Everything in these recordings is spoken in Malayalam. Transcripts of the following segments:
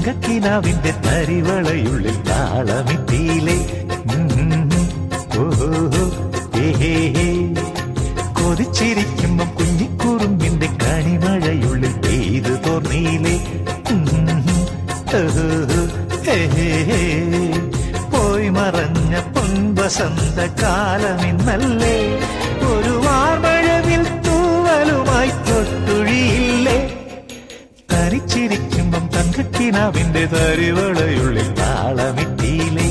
തങ്കക്കിനാവിന്റെ തരിവളയുള്ളിൽ താളമിട്ടിയിലെ ഓഹോ ഏഹേ കൊതിച്ചിരിക്കുമ്പം കുഞ്ഞിക്കുറുമ്പിന്റെ കണിമഴയുള്ളിൽ പെയ്തു തോർന്നീലേ പോയി മറഞ്ഞ പൊൻവസന്ത കാലമിന്നല്ലേ ഒരു വാർമഴവിൽ തൂവലുമായി തൊട്ടുഴിയില്ലേ തനിച്ചിരിക്കുമ്പം തങ്കക്കിനാവിന്റെ തരിവളയുള്ളിൽ താളമിട്ടിയിലേ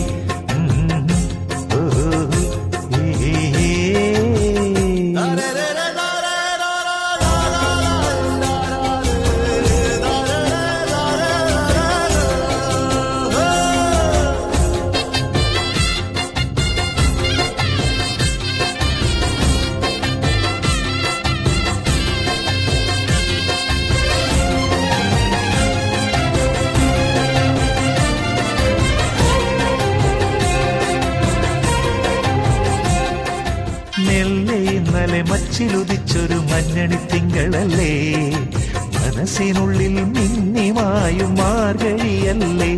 മച്ചിലുദിച്ചൊരു മഞ്ഞണി തിങ്കളല്ലേ മനസ്സിനുള്ളിൽ മിന്നിമായും മാർഗഴിയല്ലേ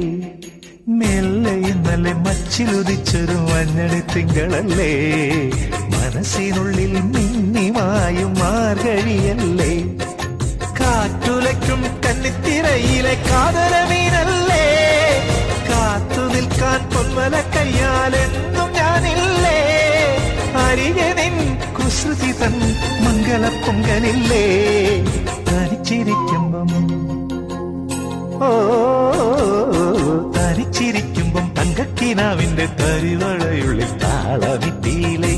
മെല്ലെ ഇന്നലെ മച്ചിലുദിച്ചൊരു മഞ്ഞണി തിങ്കളല്ലേ മനസ്സിനുള്ളിൽ മിന്നിമായും മാർഗഴിയല്ലേ കാറ്റുലയ്ക്കും കന്നിത്തിരയിലെ കാതരമീനല്ലേ കാത്തു നിൽക്കാൻ പൊന്മല കയ്യാലെന്നും ഞാനില്ലേ അരികെ നിൻ കുസൃതി തൻ മംഗളപ്പൊങ്കലില്ലേ തനിച്ചിരിക്കുമ്പം തനിച്ചിരിക്കുമ്പം തങ്കക്കിനാവിന്റെ തരിവളയുള്ളിൽ താളമിട്ടിയിലേ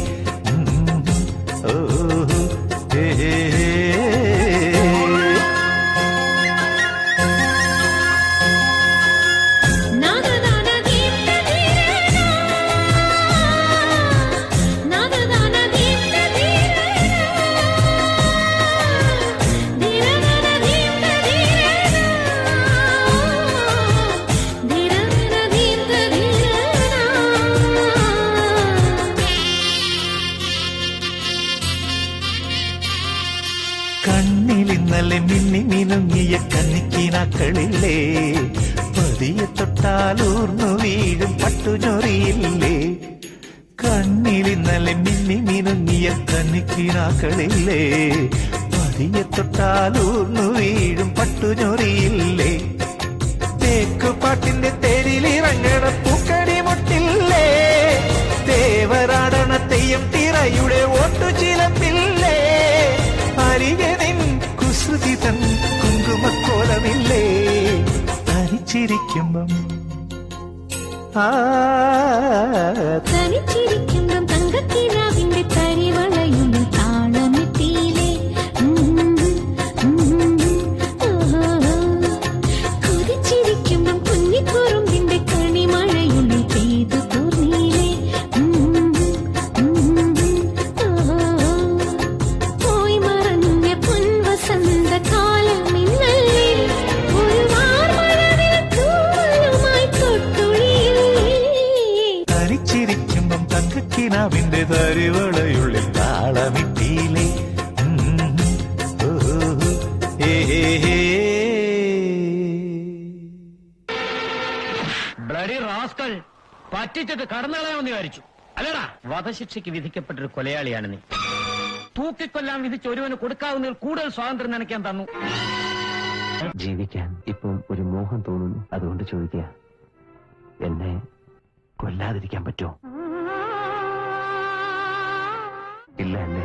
കണ്ണിലിന്നലെ മിന്നി മിനുങ്ങിയ കന്നിക്കിനാക്കളില്ലേ പതിയെ തൊട്ടാലൂർന്നു വീഴും പട്ടുചൊറിയില്ലേ കണ്ണിലിന്നലെ മിന്നി മിനുങ്ങിയ കന്നിക്കിനാക്കളില്ലേ പതിയെ തൊട്ടാലൂർന്നു വീഴും പട്ടുചൊറിയില്ലേ തേക്കുപാട്ടിന്റെ തേരിലിറങ്ങണ പൂക്കടി മുട്ടില്ലേ ദേവരാടണ തെയ്യം തിറയുടെ ഓട്ടുചിലമ്പില്ലേ അരികെ നിൻ കുസൃതി തൻ കുങ്കുമക്കോലമില്ലേ തനിച്ചിരിക്കുമ്പം തനിച്ചിരിക്കുമ്പം തങ്കക്കിനാവിന്റെ തരിവളയുള്ളിൽ താളമിട്ടിയിലേ കൊതിച്ചിരിക്കുമ്പം കുഞ്ഞിക്കുറുമ്പിന്റെ കണിമഴയുള്ളിൽ പെയ്തു തോർന്നീലേ പോയി മറഞ്ഞ പൊൻവസന്ത കാലമിന്നല്ലേ ഒരു വാർമഴവിൽ തൂവലുമായി തൊട്ടുഴിയില്ലേ തനിച്ചിരിക്കുമ്പം തങ്കക്കിനാവിന്റെ തരിവളയുള്ളിൽ താളമിട്ടിയിലേ ബ്ലഡി റാസ്കൽ പറ്റിച്ചിട്ട് കടന്നുകളയാമെന്ന് വിചാരിച്ചു അല്ലടാ വധശിക്ഷയ്ക്ക് വിധിക്കപ്പെട്ടൊരു കൊലയാളിയാണ് നീ തൂക്കിക്കൊല്ലാൻ വിധിച്ച് ഒരുവന് കൊടുക്കാവുന്നതിൽ കൂടുതൽ സ്വാതന്ത്ര്യം നിനക്കാൻ തന്നു ജീവിക്കാൻ ഇപ്പം ഒരു മോഹം തോന്നുന്നു അതുകൊണ്ട് ചോദിക്കുക എന്നെ കൊല്ലാതിരിക്കാൻ പറ്റുമോ ഇല്ല എന്നെ